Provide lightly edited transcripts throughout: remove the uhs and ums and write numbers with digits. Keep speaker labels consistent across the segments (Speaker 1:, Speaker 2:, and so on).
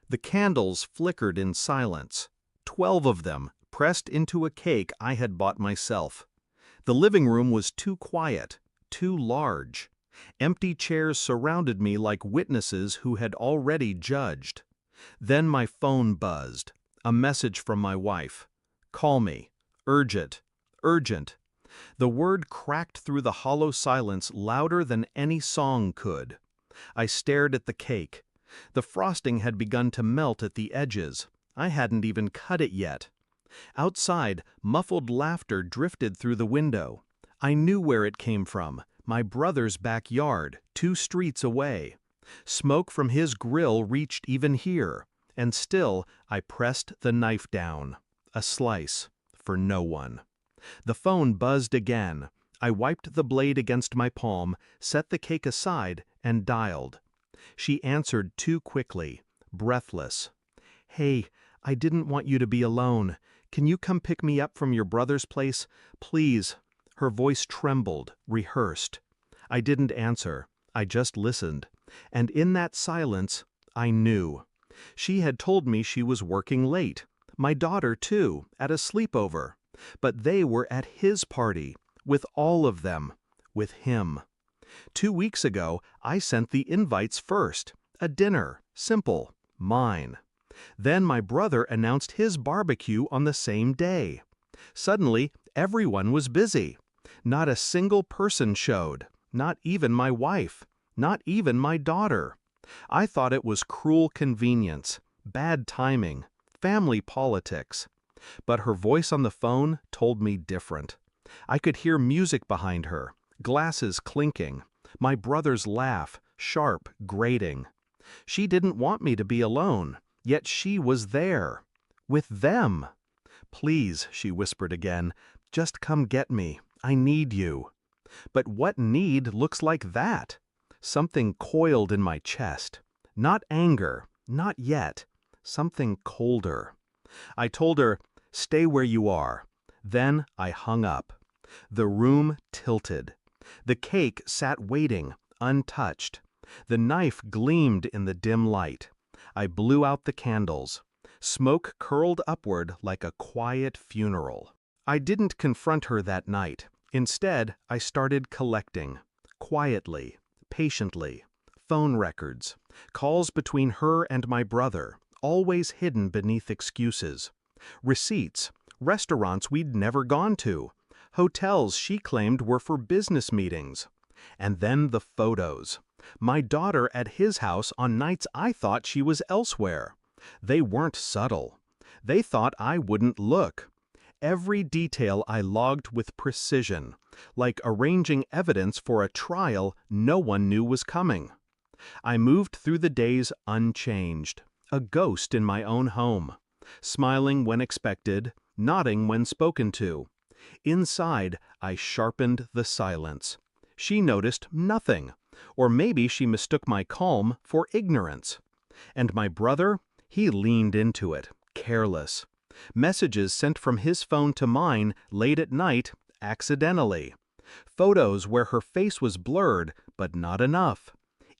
Speaker 1: The candles flickered in silence, 12 of them, pressed into a cake I had bought myself. The living room was too quiet, too large. Empty chairs surrounded me like witnesses who had already judged. Then my phone buzzed, a message from my wife. "Call me. Urgent. Urgent." The word cracked through the hollow silence louder than any song could. I stared at the cake. The frosting had begun to melt at the edges. I hadn't even cut it yet. Outside, muffled laughter drifted through the window. I knew where it came from, my brother's backyard, 2 streets away. Smoke from his grill reached even here, and still I pressed the knife down. A slice, for no one. The phone buzzed again. I wiped the blade against my palm, set the cake aside, and dialed. She answered too quickly, breathless. "Hey, I didn't want you to be alone. Can you come pick me up from your brother's place? Please." Her voice trembled, rehearsed. I didn't answer. I just listened. And in that silence, I knew. She had told me she was working late. My daughter, too, at a sleepover. But they were at his party, with all of them, with him. 2 weeks ago, I sent the invites first. A dinner, simple, mine. Then my brother announced his barbecue on the same day. Suddenly, everyone was busy. Not a single person showed, not even my wife, not even my daughter. I thought it was cruel convenience, bad timing, family politics. But her voice on the phone told me different. I could hear music behind her, glasses clinking, my brother's laugh, sharp, grating. She didn't want me to be alone, yet she was there. With them. "Please," she whispered again, "just come get me. I need you." But what need looks like that? Something coiled in my chest. Not anger, not yet. Something colder. I told her, "Stay where you are." Then I hung up. The room tilted. The cake sat waiting, untouched. The knife gleamed in the dim light. I blew out the candles. Smoke curled upward like a quiet funeral. I didn't confront her that night. Instead, I started collecting. Quietly, patiently. Phone records. Calls between her and my brother, always hidden beneath excuses. Receipts. Restaurants we'd never gone to. Hotels she claimed were for business meetings. And then the photos. My daughter at his house on nights I thought she was elsewhere. They weren't subtle. They thought I wouldn't look. Every detail I logged with precision, like arranging evidence for a trial no one knew was coming. I moved through the days unchanged, a ghost in my own home, smiling when expected, nodding when spoken to. Inside, I sharpened the silence. She noticed nothing, or maybe she mistook my calm for ignorance. And my brother, he leaned into it, careless. Messages sent from his phone to mine late at night, accidentally. Photos where her face was blurred, but not enough.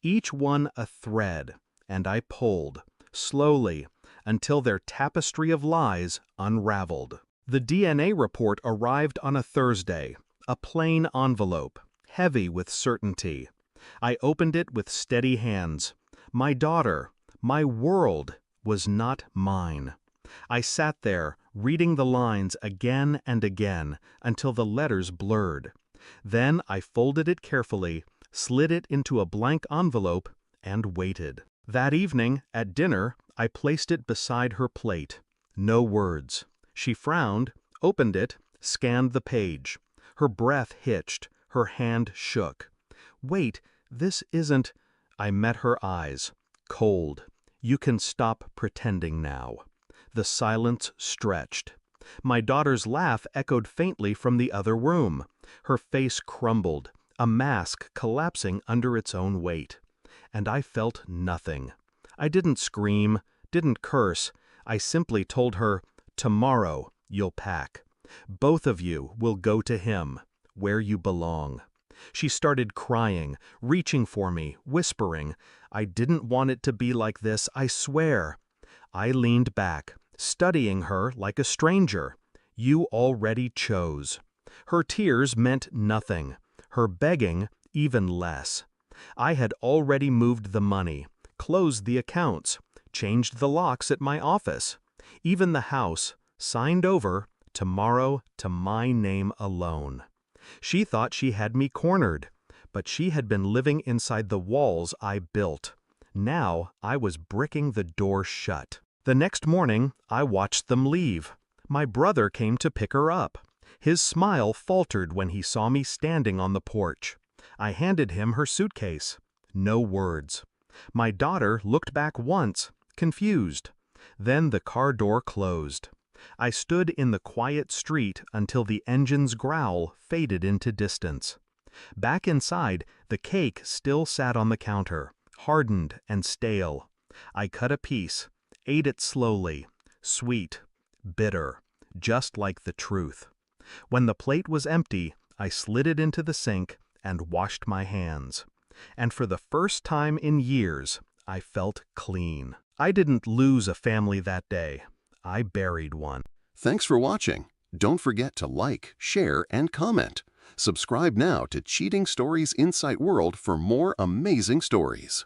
Speaker 1: Each one a thread, and I pulled, slowly, until their tapestry of lies unraveled. The DNA report arrived on a Thursday, a plain envelope, heavy with certainty. I opened it with steady hands. My daughter, my world, was not mine. I sat there, reading the lines again and again, until the letters blurred. Then I folded it carefully, slid it into a blank envelope, and waited. That evening, at dinner, I placed it beside her plate. No words. She frowned, opened it, scanned the page. Her breath hitched, her hand shook. "Wait, this isn't—" I met her eyes. Cold. "You can stop pretending now." The silence stretched. My daughter's laugh echoed faintly from the other room. Her face crumbled, a mask collapsing under its own weight. And I felt nothing. I didn't scream, didn't curse. I simply told her, "Tomorrow you'll pack. Both of you will go to him, where you belong." She started crying, reaching for me, whispering, "I didn't want it to be like this, I swear." I leaned back, studying her like a stranger. You already chose. Her tears meant nothing. Her begging, even less. I had already moved the money, closed the accounts, changed the locks at my office. Even the house, signed over, tomorrow, to my name alone. She thought she had me cornered, but she had been living inside the walls I built. Now I was bricking the door shut. The next morning, I watched them leave. My brother came to pick her up. His smile faltered when he saw me standing on the porch. I handed him her suitcase. No words. My daughter looked back once, confused. Then the car door closed. I stood in the quiet street until the engine's growl faded into distance. Back inside, the cake still sat on the counter, hardened and stale. I cut a piece, ate it slowly, sweet, bitter, just like the truth. When the plate was empty, I slid it into the sink and washed my hands. And for the first time in years, I felt clean. I didn't lose a family that day. I buried one.
Speaker 2: Thanks for watching. Don't forget to like, share, and comment. Subscribe now to Cheating Stories Insight World for more amazing stories.